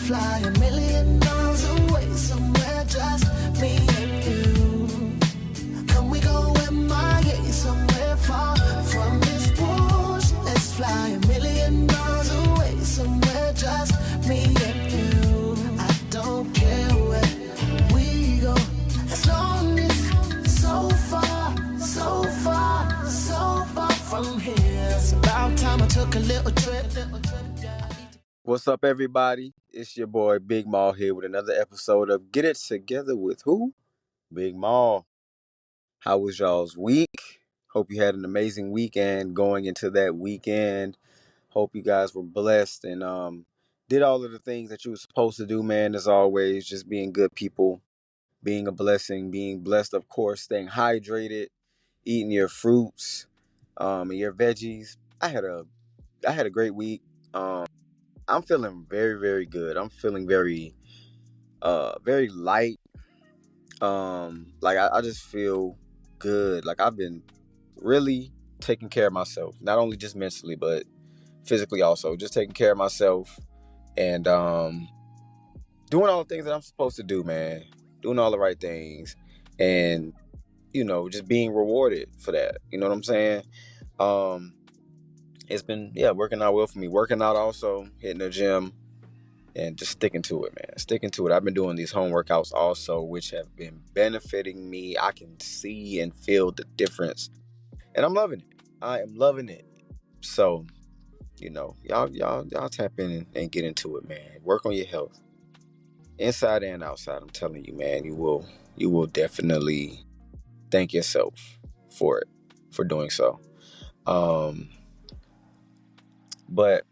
fly a million miles away somewhere, just me and you. Can we go MIA somewhere far from this bush? Let's fly a million miles away somewhere, just me and you. I don't care where we go, as long as so far, so far, so far from here. It's about time I took a little trip. What's up, everybody? It's your boy Big Maul here with another episode of Get It Together with who? Big Maul. How was y'all's week? Hope you had an amazing weekend going into that weekend. Hope you guys were blessed and did all of the things that you were supposed to do, man. As always, just being good people, being a blessing, being blessed, of course, staying hydrated, eating your fruits, and your veggies. I had a great week. I'm feeling very, very good. I'm feeling very light. I just feel good. Like I've been really taking care of myself, not only just mentally, but physically also. Just taking care of myself and doing all the things that I'm supposed to do, man. Doing all the right things, and just being rewarded for that. You know what I'm saying? It's been working out well for me. Working out also, hitting the gym. And just sticking to it, man. Sticking to it. I've been doing these home workouts also, which have been benefiting me. I can see and feel the difference. And I'm loving it. I am loving it. So, y'all tap in and get into it, man. Work on your health. Inside and outside, I'm telling you, man, you will definitely thank yourself for it, for doing so. But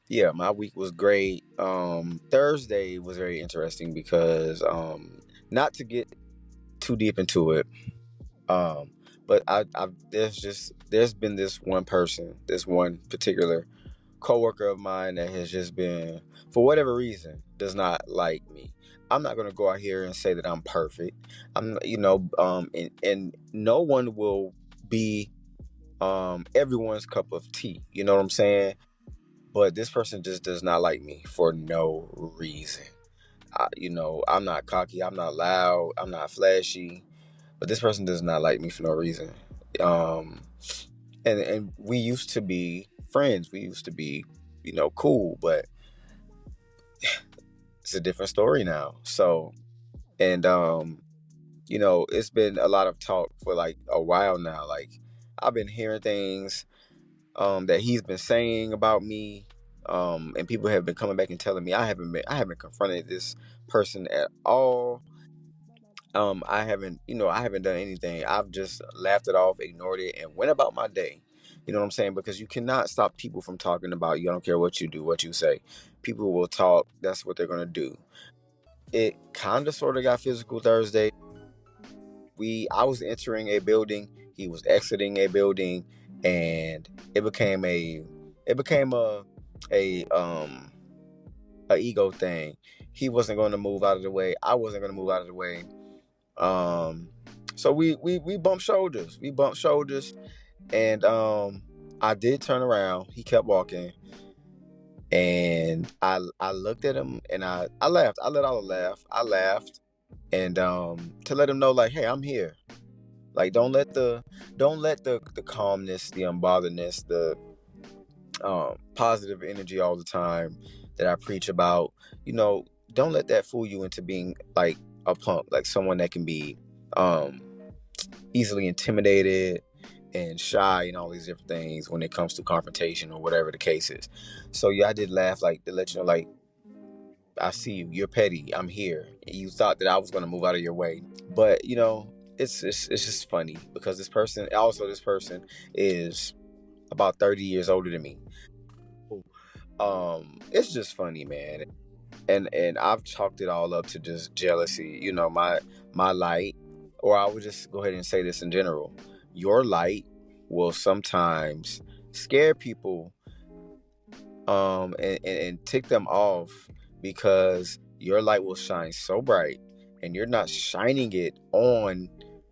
yeah, my week was great. Thursday was very interesting because not to get too deep into it, but there's been this one person, this one particular coworker of mine that has just been, for whatever reason, does not like me. I'm not gonna go out here and say that I'm perfect. And no one will be everyone's cup of tea. You know what I'm saying? But this person just does not like me for no reason. I'm not cocky, I'm not loud, I'm not flashy, but this person does not like me for no reason. And we used to be friends. We used to be, cool, but it's a different story now. So, and it's been a lot of talk for like a while now. Like I've been hearing things that he's been saying about me. And people have been coming back and telling me I haven't confronted this person at all. I haven't done anything. I've just laughed it off, ignored it, and went about my day. You know what I'm saying? Because you cannot stop people from talking about you. I don't care what you do, what you say. People will talk. That's what they're gonna do. It kind of sort of got physical Thursday. I was entering a building, he was exiting a building, and it became a ego thing. He wasn't going to move out of the way. I wasn't going to move out of the way. So we bumped shoulders. And I did turn around. He kept walking, and I looked at him and I laughed. I let out a laugh. I laughed, and to let him know, like, hey, I'm here. Like, don't let the calmness, the unbotheredness, the positive energy all the time that I preach about, don't let that fool you into being like a punk, like someone that can be easily intimidated and shy and all these different things when it comes to confrontation or whatever the case is. So yeah, I did laugh, like, to let you know, like, I see you, you're petty, I'm here. You thought that I was going to move out of your way, but it's just funny because this person is about 30 years older than me. It's just funny, man. And I've chalked it all up to just jealousy. My light, or I would just go ahead and say this in general. Your light will sometimes scare people and tick them off because your light will shine so bright and you're not shining it on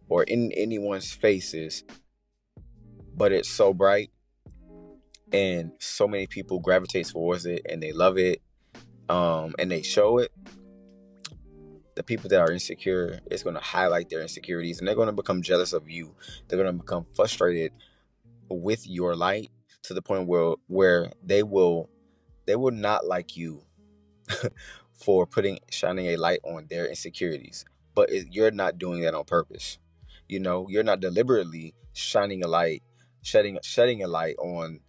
or in anyone's faces, but it's so bright and so many people gravitate towards it and they love it. and they show it, the people that are insecure is going to highlight their insecurities, and they're going to become jealous of you. They're going to become frustrated with your light to the point where they will not like you for shining a light on their insecurities. But you're not doing that on purpose. You're not deliberately shining a light, shedding a light on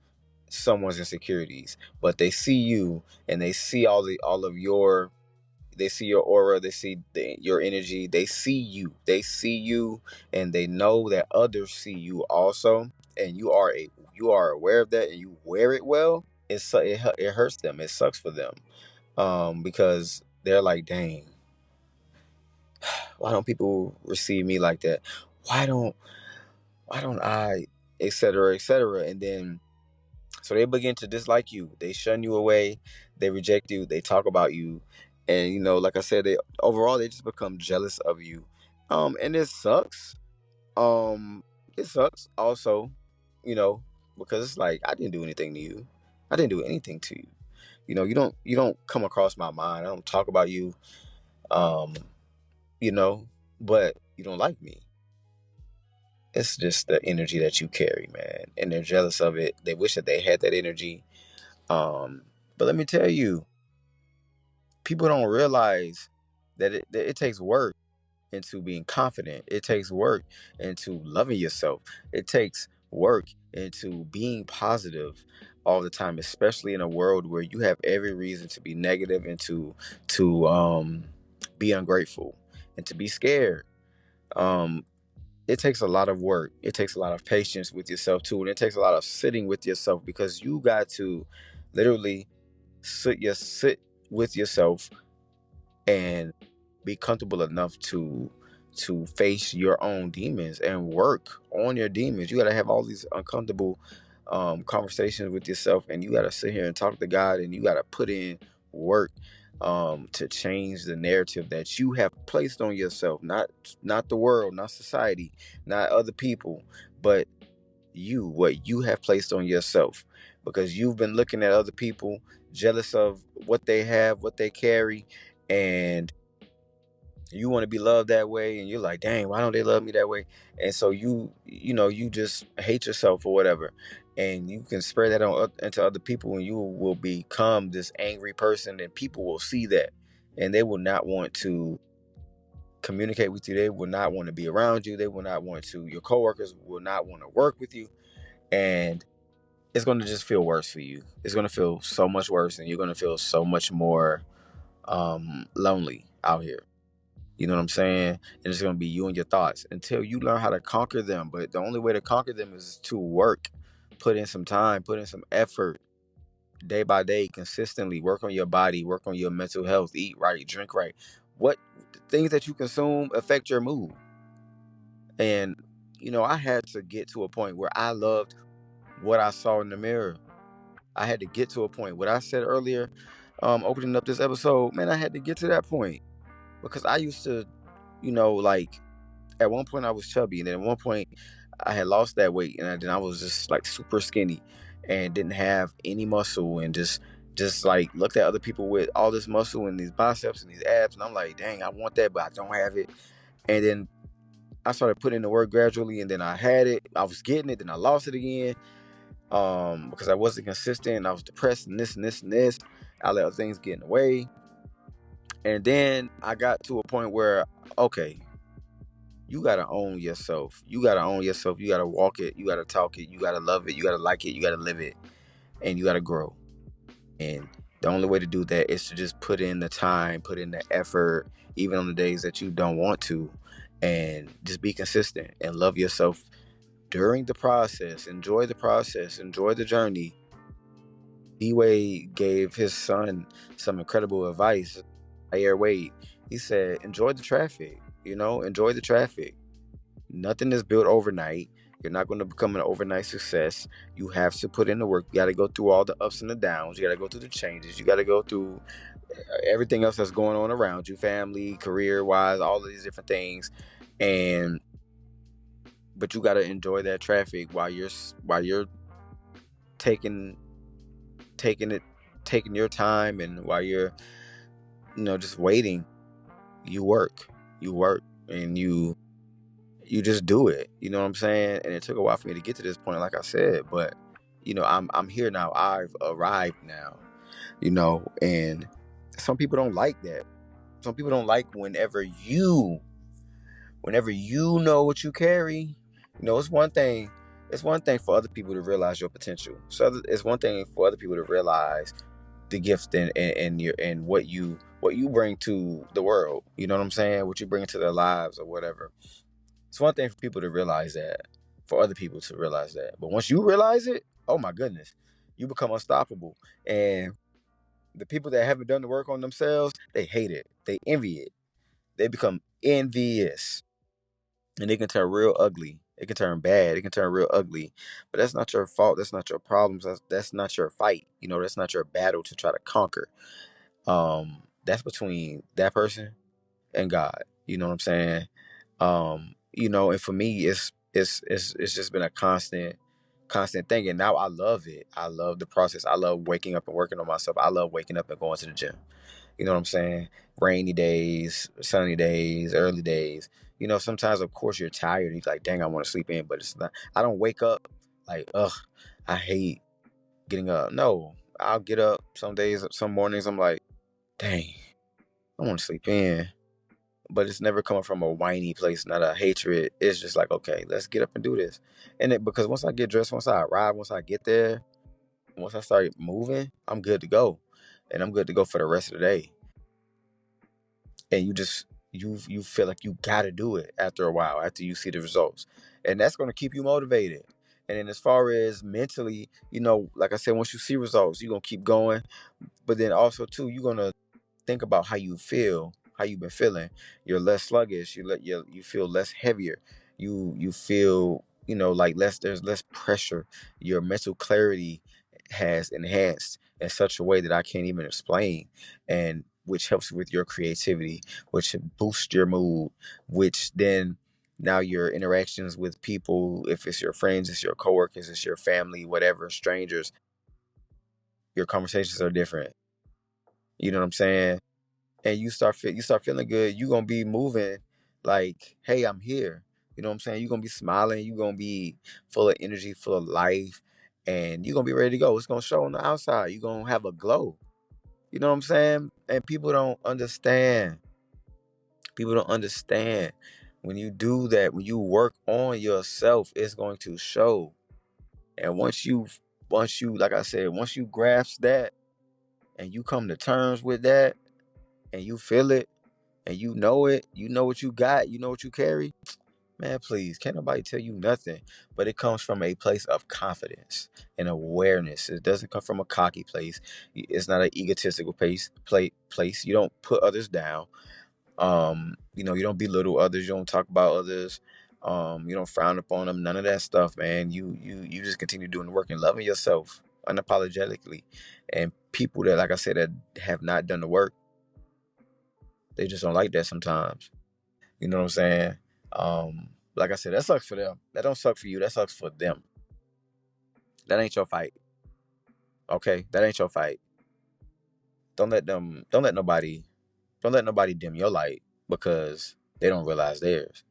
someone's insecurities. But they see you, and they see all of your they see your aura, they see your energy, they see you, and they know that others see you also, and you are aware of that, and you wear it well. It hurts them, it sucks for them, because they're like, dang, why don't people receive me like that? Why don't I, etc., etc. And then, so they begin to dislike you. They shun you away. They reject you. They talk about you, and like I said, they just become jealous of you. And it sucks. It sucks also, you know, because it's like, I didn't do anything to you. I didn't do anything to you. You don't come across my mind. I don't talk about you. Um, but you don't like me. It's just the energy that you carry, man, and they're jealous of it. They wish that they had that energy. But let me tell you, people don't realize that it takes work into being confident. It takes work into loving yourself. It takes work into being positive all the time, especially in a world where you have every reason to be negative and to be ungrateful and to be scared. Um, it takes a lot of work. It takes a lot of patience with yourself too, and it takes a lot of sitting with yourself, because you got to literally sit with yourself and be comfortable enough to face your own demons and work on your demons. You got to have all these uncomfortable conversations with yourself, and you got to sit here and talk to God, and you got to put in work to change the narrative that you have placed on yourself, not the world, not society, not other people, but what you have placed on yourself, because you've been looking at other people, jealous of what they have, what they carry, and you want to be loved that way, and you're like, dang, why don't they love me that way? And so you just hate yourself or whatever, and you can spread that into other people, and you will become this angry person, and people will see that, and they will not want to communicate with you. They will not want to be around you. They will not want to. Your coworkers will not want to work with you, and it's going to just feel worse for you. It's going to feel so much worse, and you're going to feel so much more lonely out here. You know what I'm saying? And it's going to be you and your thoughts until you learn how to conquer them. But the only way to conquer them is to work, put in some time, put in some effort, day by day, consistently work on your body, work on your mental health, eat right, drink right. What things that you consume affect your mood. And, I had to get to a point where I loved what I saw in the mirror. I had to get to a point. What I said earlier, opening up this episode, man, I had to get to that point, because I used to, like, at one point I was chubby, and then at one point I had lost that weight, and then I was just like super skinny and didn't have any muscle, and just like looked at other people with all this muscle and these biceps and these abs, and I'm like, dang, I want that, but I don't have it. And then I started putting in the work gradually, and then I had it. I was getting it, then I lost it again, because I wasn't consistent. I was depressed and this and this and this. I let other things get in the way. And then I got to a point where, okay, you gotta own yourself. You gotta own yourself. You gotta walk it. You gotta talk it. You gotta love it. You gotta like it. You gotta live it. And you gotta grow. And the only way to do that is to just put in the time, put in the effort, even on the days that you don't want to, and just be consistent and love yourself during the process. Enjoy the process. Enjoy the journey. D-Wade gave his son some incredible advice. Air Wade. He said, enjoy the traffic. Enjoy the traffic. Nothing is built overnight. You're not going to become an overnight success. You have to put in the work. You got to go through all the ups and the downs. You got to go through the changes. You got to go through everything else that's going on around you, family, career-wise, all of these different things. But you got to enjoy that traffic while you're taking it taking your time and while you're, just waiting, you work. You work and you just do it. You know what I'm saying? And it took a while for me to get to this point, like I said, but I'm here now. I've arrived now, and some people don't like that. Some people don't like whenever you know what you carry. It's one thing for other people to realize your potential. So it's one thing for other people to realize the gift and what you bring to the world. You know what I'm saying? What you bring into their lives or whatever. It's one thing for people to realize that, for other people to realize that. But once you realize it, oh my goodness, you become unstoppable. And the people that haven't done the work on themselves, they hate it. They envy it. They become envious. And it can turn real ugly. It can turn bad. It can turn real ugly. But that's not your fault. That's not your problems. That's not your fight. That's not your battle to try to conquer. That's between that person and God. You know what I'm saying? And for me, it's just been a constant thing. And now I love it. I love the process. I love waking up and working on myself. I love waking up and going to the gym. You know what I'm saying? Rainy days, sunny days, early days. Sometimes of course you're tired. You're like, dang, I want to sleep in, but it's not. I don't wake up like, ugh, I hate getting up. No, I'll get up. Some days, some mornings, I'm like, dang, I want to sleep in. But it's never coming from a whiny place, not a hatred. It's just like, okay, let's get up and do this. Because once I get dressed, once I arrive, once I get there, once I start moving, I'm good to go. And I'm good to go for the rest of the day. And you feel like you gotta do it after a while, after you see the results. And that's gonna keep you motivated. And then as far as mentally, like I said, once you see results, you're gonna keep going. But then also too, you're gonna think about how you feel, how you've been feeling. You're less sluggish. You feel less heavier. You feel like there's less pressure. Your mental clarity has enhanced in such a way that I can't even explain, and which helps with your creativity, which boosts your mood, which then now your interactions with people, if it's your friends, it's your coworkers, it's your family, whatever, strangers, your conversations are different. You know what I'm saying? And you start feeling good, you're gonna be moving like, hey, I'm here. You know what I'm saying? You're gonna be smiling, you're gonna be full of energy, full of life, and you're gonna be ready to go. It's gonna show on the outside. You're gonna have a glow. You know what I'm saying? And people don't understand. People don't understand. When you do that, when you work on yourself, it's going to show. And once you, like I said, once you grasp that and you come to terms with that and you feel it, and you know what you got, you know what you carry, man, please, can't nobody tell you nothing. But it comes from a place of confidence and awareness. It doesn't come from a cocky place. It's not an egotistical place. You don't put others down. You don't belittle others. You don't talk about others. You don't frown upon them. None of that stuff, man. You just continue doing the work and loving yourself unapologetically. And people that, like I said, that have not done the work, they just don't like that sometimes. You know what I'm saying? Like I said, that sucks for them. That don't suck for you. That sucks for them. That ain't your fight. Okay? That ain't your fight. Don't let them don't let nobody dim your light because they don't realize theirs.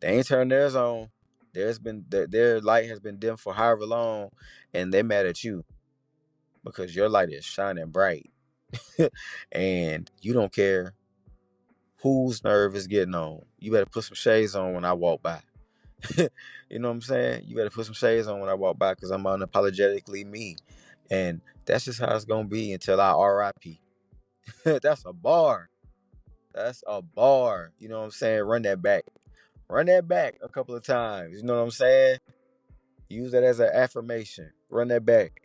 They ain't turned theirs on. Their light has been dim for however long, and they mad at you because your light is shining bright. And you don't care whose nerve is getting on. You better put some shades on when I walk by. You know what I'm saying? You better put some shades on when I walk by because I'm unapologetically me. And that's just how it's going to be until I RIP. That's a bar. That's a bar. You know what I'm saying? Run that back. Run that back a couple of times. You know what I'm saying? Use that as an affirmation. Run that back.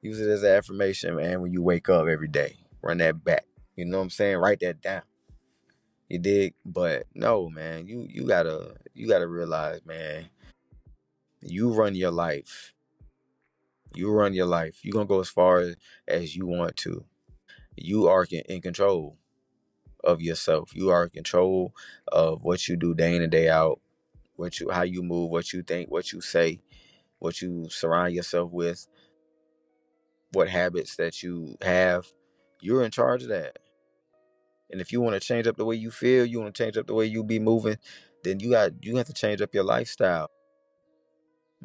Use it as an affirmation, man, when you wake up every day. Run that back. You know what I'm saying? Write that down. You dig? But no, man, you gotta realize, man, you run your life. You run your life. You're gonna go as far as you want to. You are in control of yourself. You are in control of what you do day in and day out, how you move, what you think, what you say, what you surround yourself with. what habits that you have, you're in charge of that. And if you want to change up the way you feel, you want to change up the way you be moving, then you have to change up your lifestyle.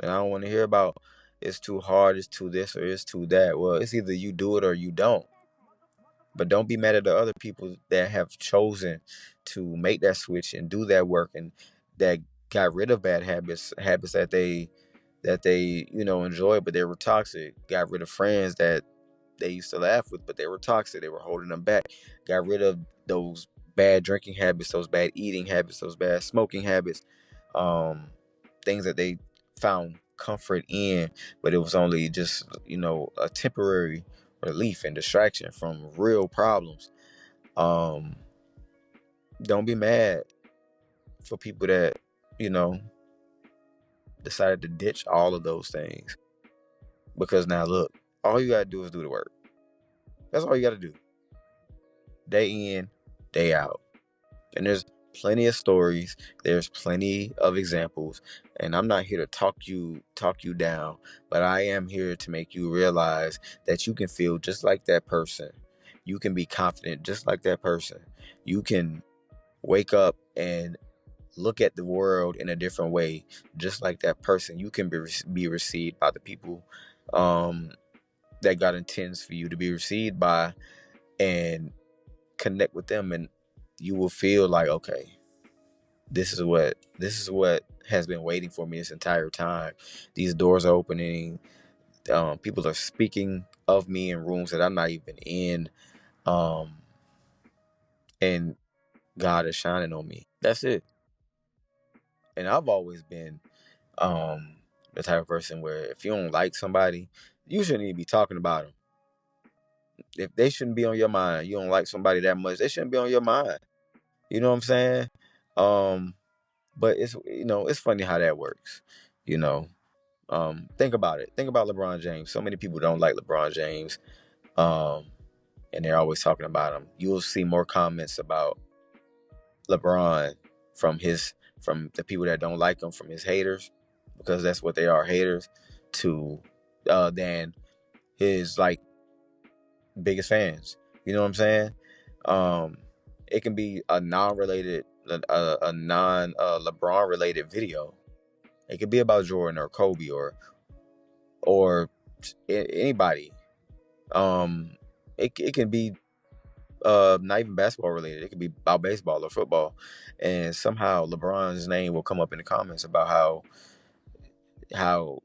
And I don't want to hear about it's too hard, it's too this or it's too that. Well, it's either you do it or you don't. But don't be mad at the other people that have chosen to make that switch and do that work and that got rid of bad habits that they enjoy, but they were toxic. Got rid of friends that they used to laugh with, but they were toxic. They were holding them back. Got rid of those bad drinking habits, those bad eating habits, those bad smoking habits, um, things that they found comfort in, but it was only just a temporary relief and distraction from real problems. Um, don't be mad for people that you know decided to ditch all of those things, because now look, all you gotta do is do the work. That's all you gotta do, day in, day out. And there's plenty of stories, there's plenty of examples, and I'm not here to talk you down, but I am here to make you realize that you can feel just like that person. You can be confident just like that person. You can wake up and look at the world in a different way just like that person. You can be received by the people um that God intends for you to be received by, and connect with them, and you will feel like, okay, this is what has been waiting for me this entire time. These doors are opening. People are speaking of me in rooms that I'm not even in. Um, and God is shining on me. That's it. And I've always been the type of person where if you don't like somebody, you shouldn't even be talking about them. If they shouldn't be on your mind, you don't like somebody that much, they shouldn't be on your mind. You know what I'm saying? Um, but it's funny how that works. You know, think about it. Think about LeBron James. So many people don't like LeBron James, um, and they're always talking about him. You'll see more comments about LeBron from the people that don't like him, from his haters, because that's what they are, haters, to than his like biggest fans. You know what I'm saying? Um, it can be a non-related, a non LeBron related video. It could be about Jordan or Kobe or anybody. Um, it can be not even basketball related. It could be about baseball or football, and somehow LeBron's name will come up in the comments about how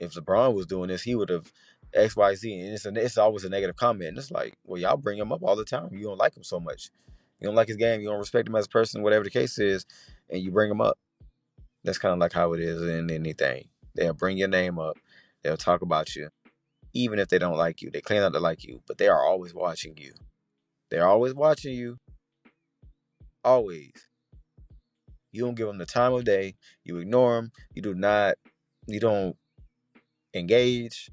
if LeBron was doing this, he would have X, Y, Z, and it's always a negative comment. And it's like, well, y'all bring him up all the time. You don't like him so much. You don't like his game. You don't respect him as a person, whatever the case is, and you bring him up. That's kind of like how it is in anything. They'll bring your name up. They'll talk about you, even if they don't like you. They claim not to like you, but they are always watching you. They're always watching you. Always. You don't give them the time of day. You ignore them. You do not. You don't engage.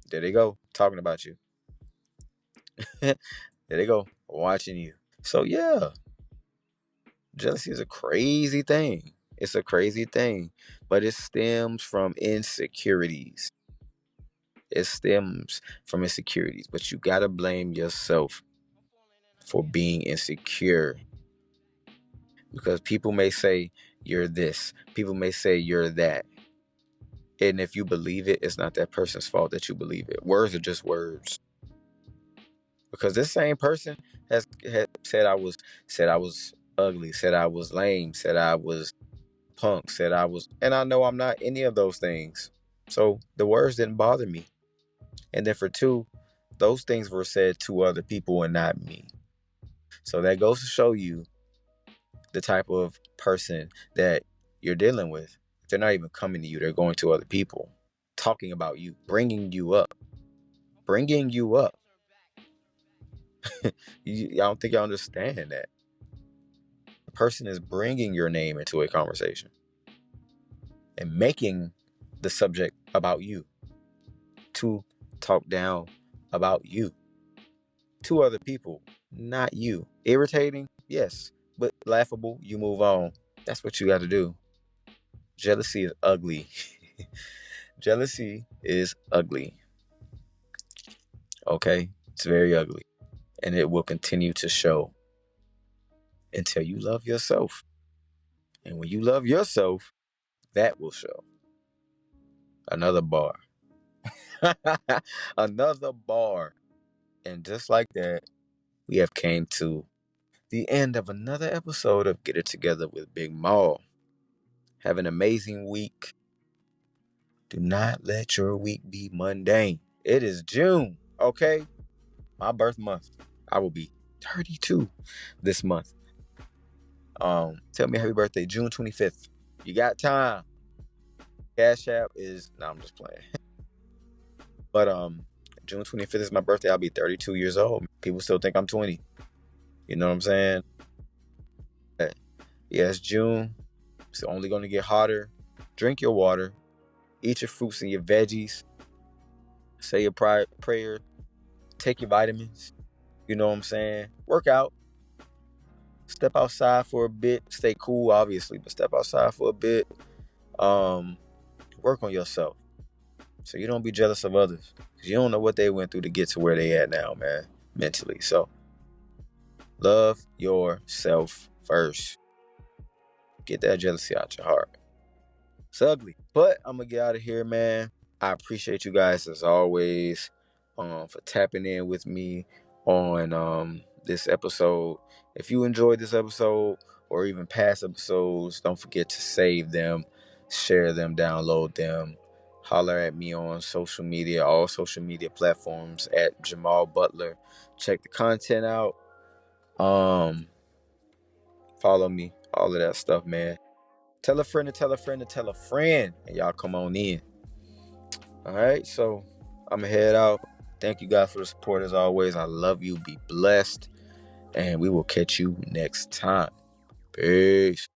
There they go, talking about you. There they go, watching you. So yeah, jealousy is a crazy thing. It's a crazy thing, but it stems from insecurities. It stems from insecurities, but you gotta blame yourself for being insecure, because people may say you're this, people may say you're that, and if you believe it, it's not that person's fault that you believe it. Words are just words. Because this same person has said I was ugly, said I was lame, said I was punk, said I was, and I know I'm not any of those things. So the words didn't bother me. And then for two, those things were said to other people and not me. So that goes to show you the type of person that you're dealing with. They're not even coming to you, they're going to other people, talking about you, bringing you up, bringing you up. I don't think y'all understand that. The person is bringing your name into a conversation and making the subject about you, to talk down about you to other people, not you. Irritating, yes, but laughable, you move on. That's what you got to do. Jealousy is ugly. Jealousy is ugly. Okay? It's very ugly. And it will continue to show until you love yourself. And when you love yourself, that will show. Another bar. Another bar. And just like that, we have came to the end of another episode of Get It Together with Big Maul. Have an amazing week. Do not let your week be mundane. It is June, okay? My birth month. I will be 32 this month. Tell me happy birthday, June 25th. You got time. Cash App is, no, I'm just playing. But June 25th is my birthday. I'll be 32 years old. People still think I'm 20. You know what I'm saying? Yeah, it's June. It's only going to get hotter. Drink your water. Eat your fruits and your veggies. Say your prayer. Take your vitamins. You know what I'm saying? Work out. Step outside for a bit. Stay cool, obviously, but step outside for a bit. Work on yourself so you don't be jealous of others. Because you don't know what they went through to get to where they at now, man, mentally. So love yourself first. Get that jealousy out your heart. It's ugly. But I'm going to get out of here, man. I appreciate you guys as always for tapping in with me on this episode. If you enjoyed this episode or even past episodes, don't forget to save them, share them, download them. Holler at me on social media, all social media platforms at Jamal Butler. Check the content out. Follow me, all of that stuff, man. Tell a friend to tell a friend to tell a friend, and y'all come on in. All right, so I'm going to head out. Thank you guys for the support as always. I love you. Be blessed. And we will catch you next time. Peace.